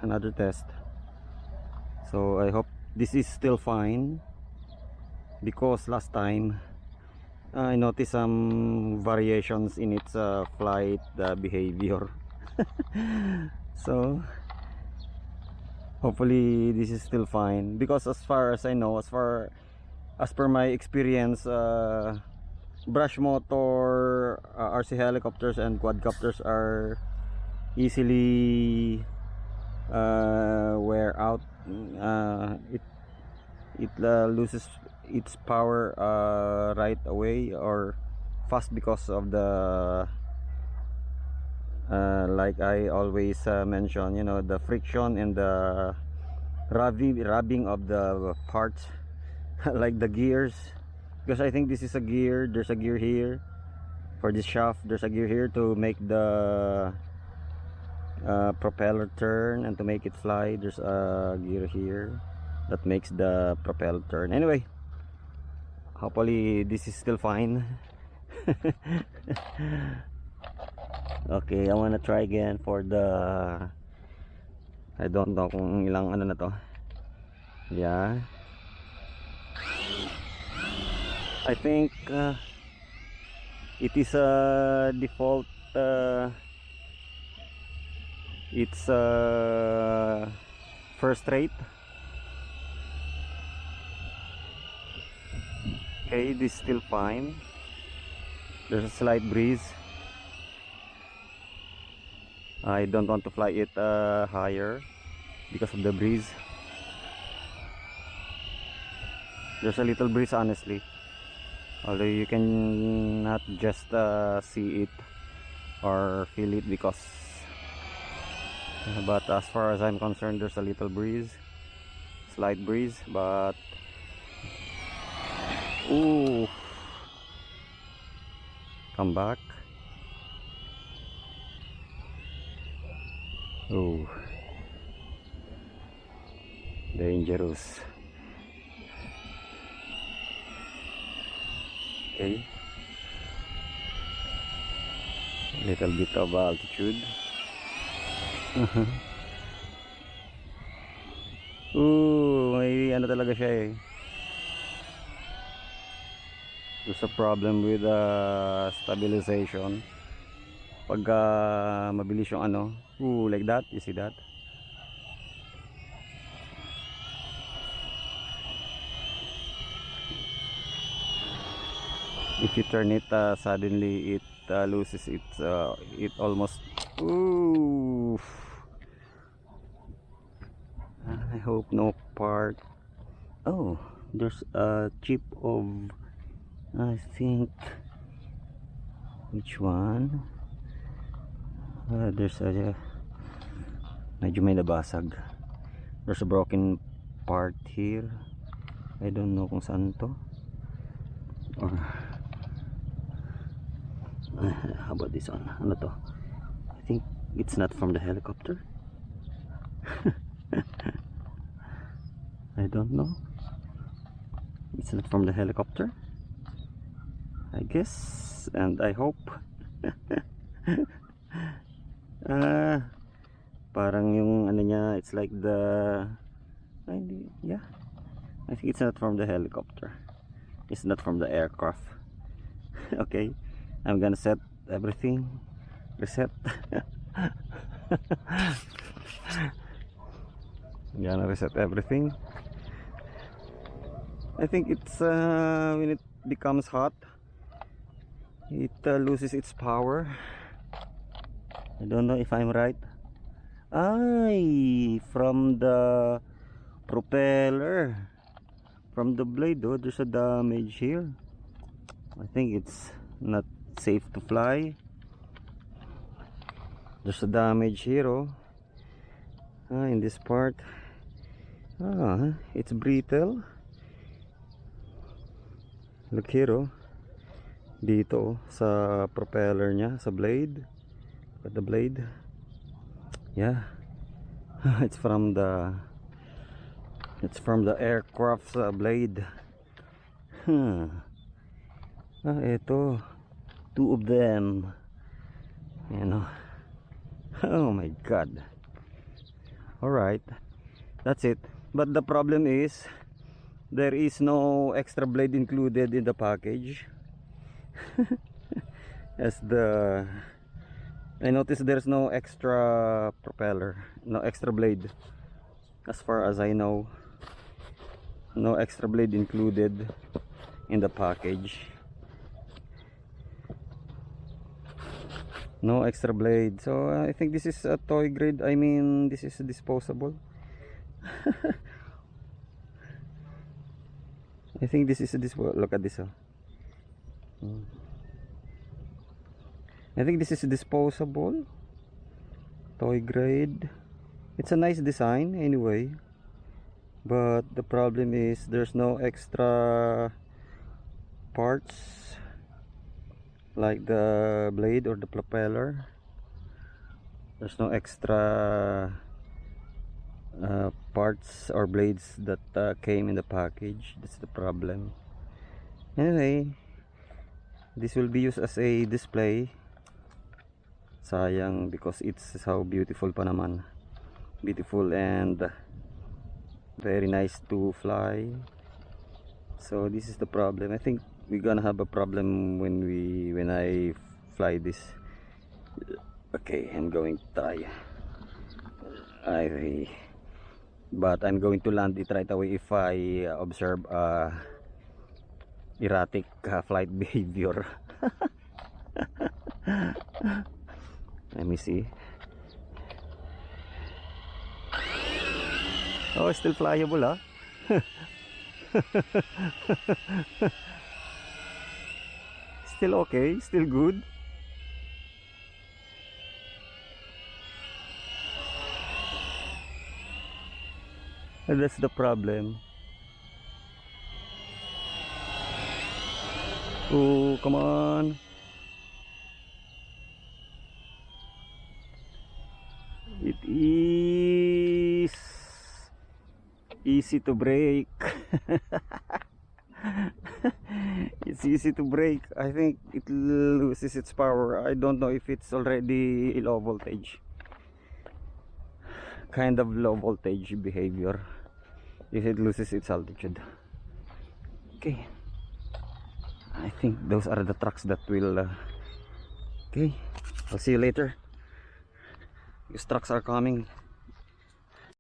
another test. So I hope this is still fine, because last time I noticed some variations in its flight behavior. So hopefully this is still fine, because as far as I know, as per my experience, brush motor RC helicopters and quadcopters are easily wear out. It loses its power right away or fast, because of the like I always mention, you know, the friction and the rubbing of the parts. Like the gears, because I think this is a gear. There's a gear here for this shaft. There's a gear here to make the propeller turn and to make it fly. There's a gear here that makes the propeller turn. Anyway, hopefully this is still fine. Okay, I wanna try again for the, I don't know kung ilang ano na to. Yeah, I think it is a default, it's first rate. Okay, this is still fine. There's a slight breeze. I don't want to fly it higher because of the breeze. There's a little breeze, honestly, although you can not just see it or feel it, because but as far as I'm concerned, there's a little breeze, slight breeze. But ooh, come back. Oh, dangerous. Okay, little bit of altitude. Ooh, may ano talaga siya eh. There's a problem with stabilization pagka mabilis yung ano. Ooh, like that, you see that? If you turn it suddenly, it loses its it almost. Ooh, I hope no part. Oh, there's a chip of, I think, which one? There's a medyo may nabasag. There's a broken part here. I don't know kung saan to, or how about this one? Ano to? I think it's not from the helicopter. I don't know. It's not from the helicopter, I guess, and I hope. Parang yung ano niya, it's like the, yeah, I think it's not from the helicopter. It's not from the aircraft. Okay, I'm gonna set everything, reset. I'm gonna reset everything. I think it's when it becomes hot, it loses its power. I don't know if I'm right. Ay, from the propeller, from the blade. Oh, there's a damage here. I think it's not safe to fly. There's a damage here. Oh, in this part. It's brittle. Look here. Oh, dito sa propeller niya, sa blade. Look at the blade. Yeah. It's from the aircraft's blade. Ito, two of them, you know. Oh my god, All right, that's it. But the problem is there is no extra blade included in the package. As the I noticed there's no extra propeller, no extra blade. As far as I know, no extra blade included in the package. No extra blade. So I think this is a toy grade. I mean, this is disposable. I think this is a disposable. Look at this. I think this is disposable. Toy grade. It's a nice design anyway. But the problem is there's no extra parts like the blade or the propeller. There's no extra parts or blades that came in the package. That's the problem. Anyway, this will be used as a display. Sayang, because it's how beautiful pa naman. Beautiful and very nice to fly. So this is the problem. I think we're gonna have a problem when I fly this. Okay, I'm going to try. But I'm going to land it right away if I observe erratic flight behavior. Let me see. Oh, still flyable, huh? Still okay, still good. And that's the problem. Oh, come on. It is easy to break. It's easy to break. I think it loses its power. I don't know if it's already low voltage. Kind of low voltage behavior if it loses its altitude. Okay, I think those are the trucks that will okay, I'll see you later. These trucks are coming.